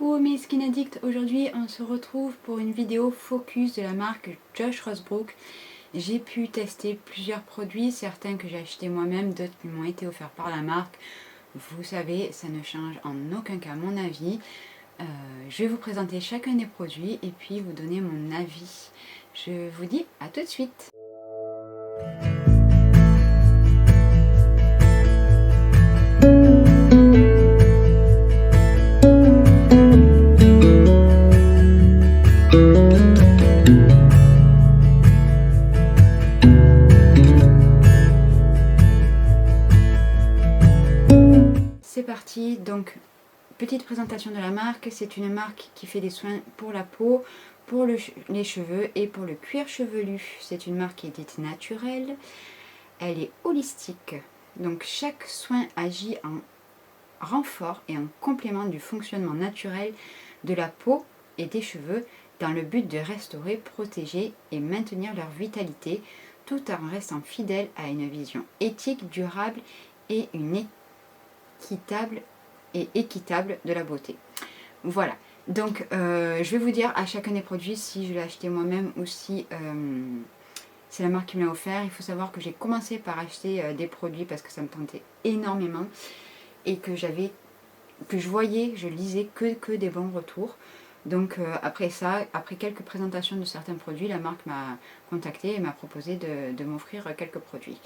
Coucou mes skin addicts, aujourd'hui on se retrouve pour une vidéo focus de la marque Josh Rosebrook. J'ai pu tester plusieurs produits, certains que j'ai achetés moi-même, d'autres qui m'ont été offerts par la marque. Vous savez, ça ne change en aucun cas mon avis. Je vais vous présenter chacun des produits et puis vous donner mon avis. Je vous dis à tout de suite. C'est parti, donc petite présentation de la marque. C'est une marque qui fait des soins pour la peau, pour les cheveux et pour le cuir chevelu. C'est une marque qui est dite naturelle, elle est holistique, donc chaque soin agit en renfort et en complément du fonctionnement naturel de la peau et des cheveux dans le but de restaurer, protéger et maintenir leur vitalité tout en restant fidèle à une vision éthique, durable et une équitable de la beauté. Voilà, donc je vais vous dire à chacun des produits si je l'ai acheté moi-même ou si c'est la marque qui me l'a offert. Il faut savoir que j'ai commencé par acheter des produits parce que ça me tentait énormément et que je lisais que des bons retours. Donc après ça, après quelques présentations de certains produits, la marque m'a contacté et m'a proposé de m'offrir quelques produits.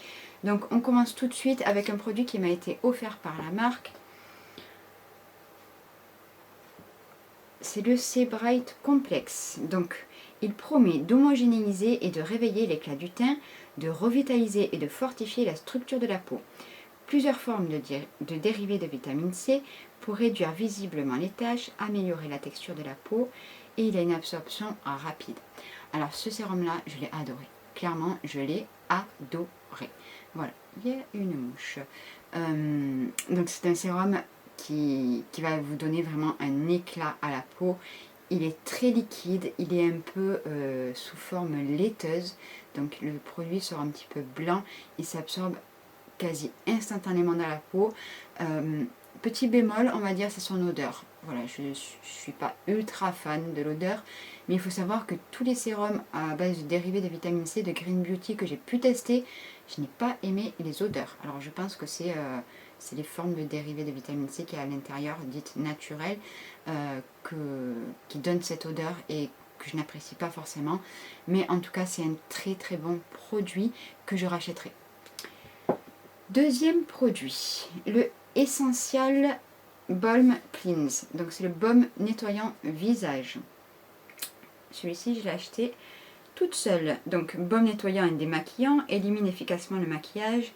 Donc on commence tout de suite avec un produit qui m'a été offert par la marque. C'est le Sebright Complex. Donc il promet d'homogénéiser et de réveiller l'éclat du teint, de revitaliser et de fortifier la structure de la peau. Plusieurs formes de dérivés de vitamine C pour réduire visiblement les taches, améliorer la texture de la peau et il a une absorption rapide. Alors ce sérum là, je l'ai adoré. Clairement, je l'ai adoré. Voilà, il y a une mouche. Donc c'est un sérum qui va vous donner vraiment un éclat à la peau. Il est très liquide, il est un peu sous forme laiteuse. Donc le produit sera un petit peu blanc, il s'absorbe quasi instantanément dans la peau. Petit bémol, on va dire, c'est son odeur. Voilà, je ne suis pas ultra fan de l'odeur, mais il faut savoir que tous les sérums à base de dérivés de vitamine C de Green Beauty que j'ai pu tester, je n'ai pas aimé les odeurs. Alors je pense que c'est les formes de dérivés de vitamine C qui est à l'intérieur, dites naturelles, qui donnent cette odeur et que je n'apprécie pas forcément. Mais en tout cas, c'est un très très bon produit que je rachèterai. Deuxième produit, le Essential Balm Cleanse. Donc c'est le baume nettoyant visage. Celui-ci, je l'ai acheté toute seule. Donc baume nettoyant et démaquillant, élimine efficacement le maquillage,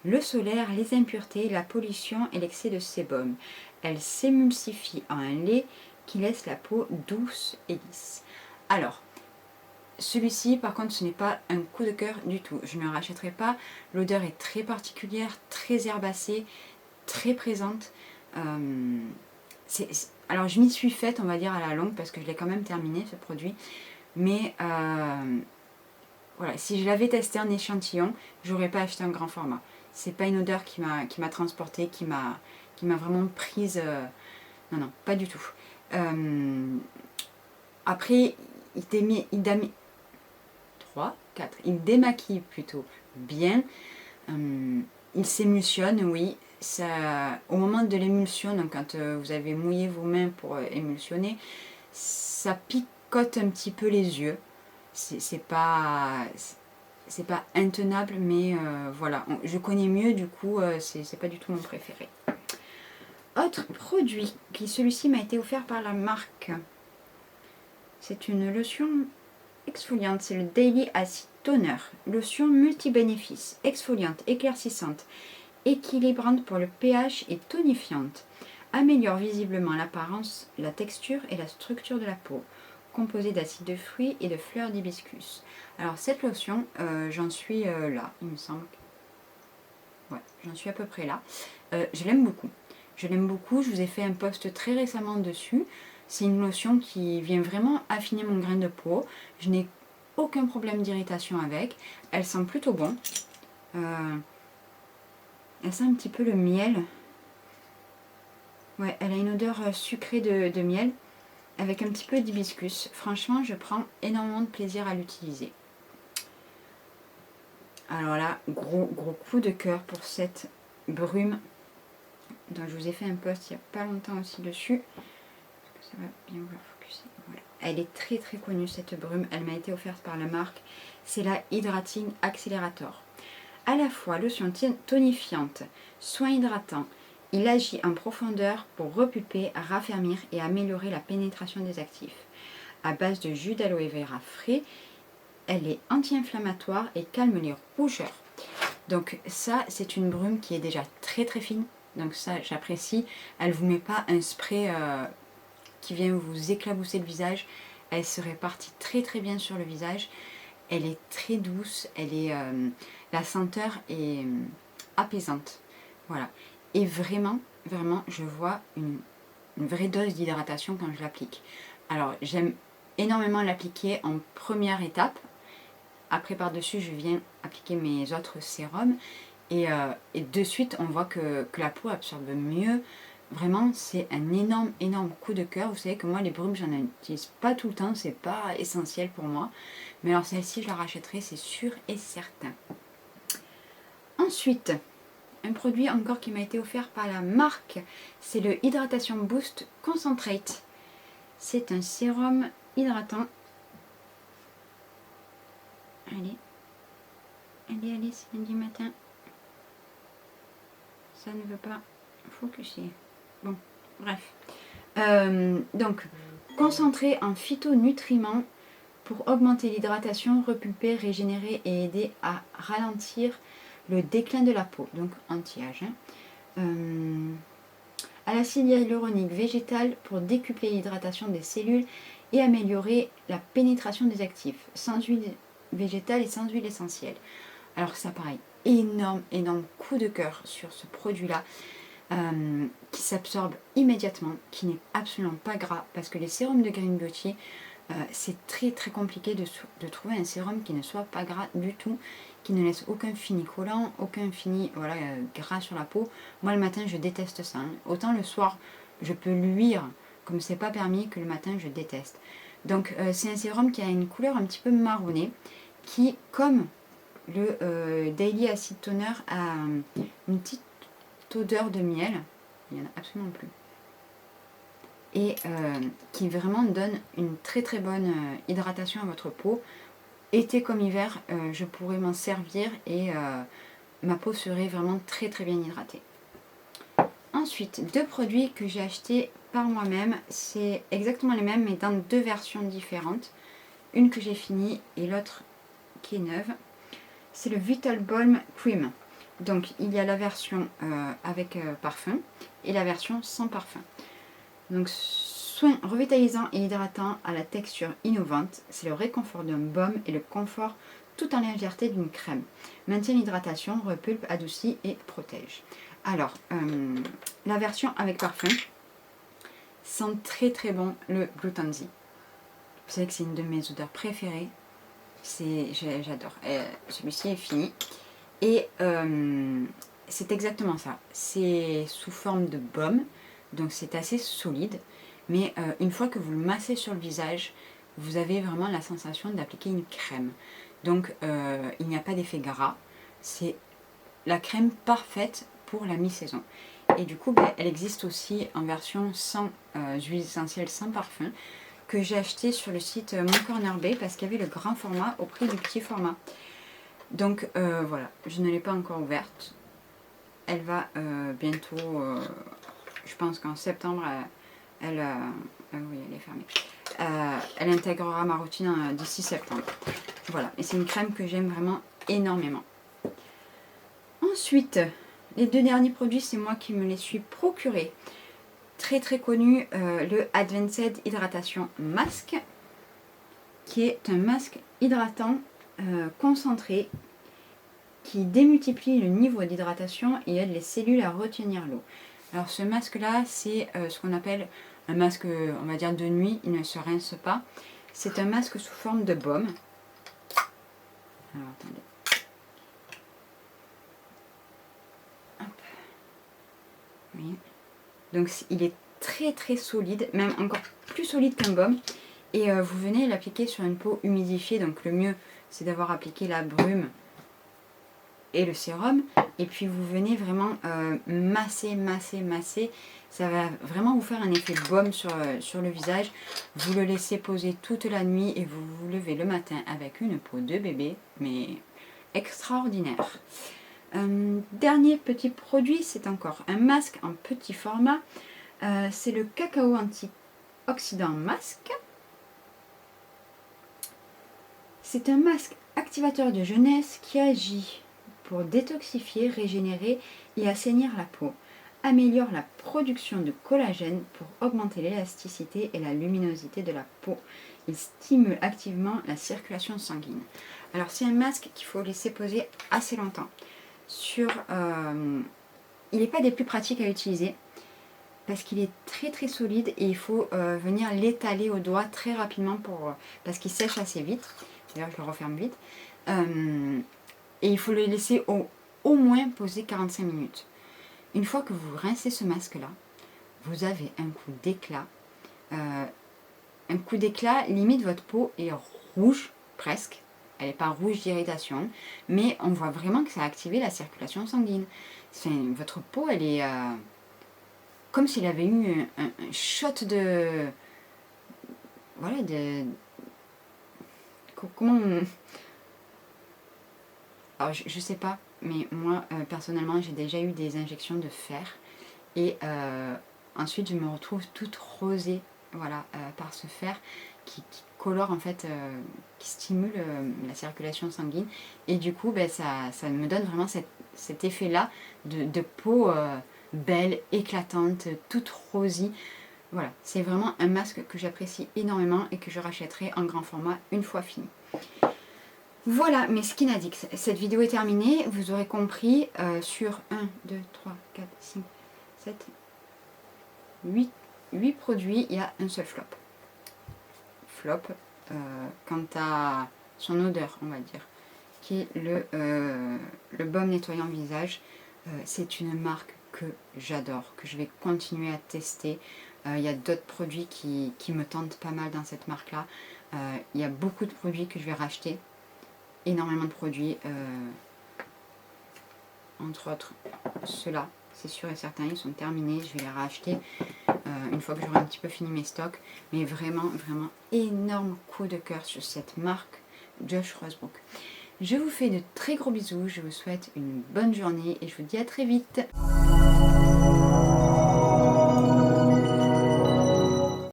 le solaire, les impuretés, la pollution et l'excès de sébum. Elle s'émulsifie en un lait qui laisse la peau douce et lisse. Alors, celui-ci, par contre, ce n'est pas un coup de cœur du tout. Je ne le rachèterai pas. L'odeur est très particulière, très herbacée, très présente. Alors, je m'y suis faite, on va dire, à la longue, parce que je l'ai quand même terminé, ce produit. Mais, voilà, si je l'avais testé en échantillon, j'aurais pas acheté un grand format. C'est pas une odeur qui m'a transportée, qui m'a vraiment prise. Non, pas du tout. Après, il démaquille plutôt bien. Il s'émulsionne, oui. Ça, au moment de l'émulsion, donc quand vous avez mouillé vos mains pour émulsionner, ça picote un petit peu les yeux. C'est pas intenable, mais voilà. Je connais mieux, du coup, c'est pas du tout mon préféré. Autre produit, celui-ci m'a été offert par la marque. C'est une lotion exfoliante, c'est le Daily Acid Toner. Lotion multi-bénéfices, exfoliante, éclaircissante, équilibrante pour le pH et tonifiante. Améliore visiblement l'apparence, la texture et la structure de la peau. Composée d'acides de fruits et de fleurs d'hibiscus. Alors cette lotion, j'en suis là, il me semble. Ouais, j'en suis à peu près là. Je l'aime beaucoup. Je l'aime beaucoup, je vous ai fait un post très récemment dessus. C'est une lotion qui vient vraiment affiner mon grain de peau. Je n'ai aucun problème d'irritation avec. Elle sent plutôt bon. Elle sent un petit peu le miel. Ouais, elle a une odeur sucrée de miel avec un petit peu d'hibiscus. Franchement, je prends énormément de plaisir à l'utiliser. Alors là, gros coup de cœur pour cette brume. Donc je vous ai fait un post il n'y a pas longtemps aussi dessus. Est-ce que ça va bien vouloir focuser? Voilà. Elle est très connue cette brume. Elle m'a été offerte par la marque. C'est la Hydrating Accelerator. À la fois lotion tonifiante, soin hydratant, il agit en profondeur pour repulper, raffermir et améliorer la pénétration des actifs. À base de jus d'aloe vera frais, elle est anti-inflammatoire et calme les rougeurs. Donc ça, c'est une brume qui est déjà très fine. Donc ça, j'apprécie. Elle ne vous met pas un spray qui vient vous éclabousser le visage. Elle se répartit très bien sur le visage. Elle est très douce. La senteur est apaisante. Voilà. Et vraiment, je vois une vraie dose d'hydratation quand je l'applique. Alors, j'aime énormément l'appliquer en première étape. Après, par-dessus, je viens appliquer mes autres sérums. Et de suite, on voit que la peau absorbe mieux. Vraiment, c'est un énorme coup de cœur. Vous savez que moi, les brumes, j'en utilise pas tout le temps. C'est pas essentiel pour moi. Mais alors, celle-ci, je la rachèterai, c'est sûr et certain. Ensuite, un produit encore qui m'a été offert par la marque, c'est le Hydratation Boost Concentrate. C'est un sérum hydratant. Allez, c'est lundi matin. Ça ne veut pas focuser. Bon, bref. Donc, concentré en phytonutriments pour augmenter l'hydratation, repulper, régénérer et aider à ralentir le déclin de la peau. Donc, anti-âge. À l'acide hyaluronique végétal pour décupler l'hydratation des cellules et améliorer la pénétration des actifs, sans huile végétale et sans huile essentielle. Alors ça pareil, énorme coup de cœur sur ce produit-là, qui s'absorbe immédiatement, qui n'est absolument pas gras, parce que les sérums de Green Beauty, c'est très compliqué de trouver un sérum qui ne soit pas gras du tout, qui ne laisse aucun fini collant, aucun fini gras sur la peau. Moi le matin je déteste ça, hein. Autant le soir je peux luire comme c'est pas permis, que le matin je déteste. Donc c'est un sérum qui a une couleur un petit peu marronnée, qui comme le Daily Acid Toner a une petite odeur de miel, il n'y en a absolument plus, et qui vraiment donne une très bonne hydratation à votre peau. Été comme hiver, je pourrais m'en servir et ma peau serait vraiment très bien hydratée. Ensuite, deux produits que j'ai achetés par moi-même, c'est exactement les mêmes mais dans deux versions différentes. Une que j'ai finie et l'autre qui est neuve. C'est le Vital Balm Cream. Donc il y a la version avec parfum et la version sans parfum. Donc soin revitalisant et hydratant à la texture innovante, c'est le réconfort d'un baume et le confort tout en légèreté d'une crème. Maintient l'hydratation, repulpe, adoucit et protège. Alors, la version avec parfum sent très bon le Blue Tansy. Vous savez que c'est une de mes odeurs préférées. J'adore. Celui-ci est fini. Et c'est exactement ça. C'est sous forme de baume, donc c'est assez solide. Mais une fois que vous le massez sur le visage, vous avez vraiment la sensation d'appliquer une crème. Donc il n'y a pas d'effet gras. C'est la crème parfaite pour la mi-saison. Et du coup, elle existe aussi en version sans huile essentielle, sans parfum, que j'ai acheté sur le site Mon Corner Bay parce qu'il y avait le grand format au prix du petit format. Donc voilà, je ne l'ai pas encore ouverte. Elle va bientôt, je pense qu'en septembre, oui, elle est fermée. Elle intégrera ma routine d'ici septembre. Voilà, et c'est une crème que j'aime vraiment énormément. Ensuite, les deux derniers produits, c'est moi qui me les suis procurés. Très connu, le Advanced Hydratation Mask, qui est un masque hydratant concentré qui démultiplie le niveau d'hydratation et aide les cellules à retenir l'eau. Alors ce masque-là, c'est ce qu'on appelle un masque, on va dire de nuit, il ne se rince pas. C'est un masque sous forme de baume. Alors attendez. Hop. Oui. Donc il est très très solide, même encore plus solide qu'un baume. Et vous venez l'appliquer sur une peau humidifiée, donc le mieux c'est d'avoir appliqué la brume et le sérum. Et puis vous venez vraiment masser, masser, masser. Ça va vraiment vous faire un effet baume sur le visage. Vous le laissez poser toute la nuit et vous vous levez le matin avec une peau de bébé, mais extraordinaire. Dernier petit produit, c'est encore un masque en petit format. C'est le cacao antioxydant masque. C'est un masque activateur de jeunesse qui agit pour détoxifier, régénérer et assainir la peau. Améliore la production de collagène pour augmenter l'élasticité et la luminosité de la peau. Il stimule activement la circulation sanguine. Alors c'est un masque qu'il faut laisser poser assez longtemps. Il n'est pas des plus pratiques à utiliser parce qu'il est très très solide et il faut venir l'étaler au doigt très rapidement parce qu'il sèche assez vite. D'ailleurs, je le referme vite. Et il faut le laisser au moins poser 45 minutes. Une fois que vous rincez ce masque-là, vous avez un coup d'éclat. Un coup d'éclat, limite votre peau est rouge, presque. Elle n'est pas rouge d'irritation, mais on voit vraiment que ça a activé la circulation sanguine. Votre peau, elle est comme s'il avait eu un shot de... Voilà, de... Comment on... Alors, je sais pas, mais moi, personnellement, j'ai déjà eu des injections de fer. Et ensuite, je me retrouve toute rosée, voilà, par ce fer qui colore, en fait, qui stimule la circulation sanguine. Et du coup, ben, ça me donne vraiment cet effet-là de peau belle, éclatante, toute rosée. Voilà, c'est vraiment un masque que j'apprécie énormément et que je rachèterai en grand format une fois fini. Voilà mes Skin Addicts, cette vidéo est terminée, vous aurez compris sur 1, 2, 3, 4, 5, 7, 8 produits, il y a un seul flop. Flop, quant à son odeur, on va dire, qui est le baume nettoyant visage. C'est une marque que j'adore, que je vais continuer à tester. Il y a d'autres produits qui me tentent pas mal dans cette marque-là. Il y a beaucoup de produits que je vais racheter. Énormément de produits, entre autres ceux-là, c'est sûr et certain, ils sont terminés, je vais les racheter une fois que j'aurai un petit peu fini mes stocks, mais vraiment, vraiment énorme coup de cœur sur cette marque Josh Rosebrook. Je vous fais de très gros bisous, je vous souhaite une bonne journée et je vous dis à très vite.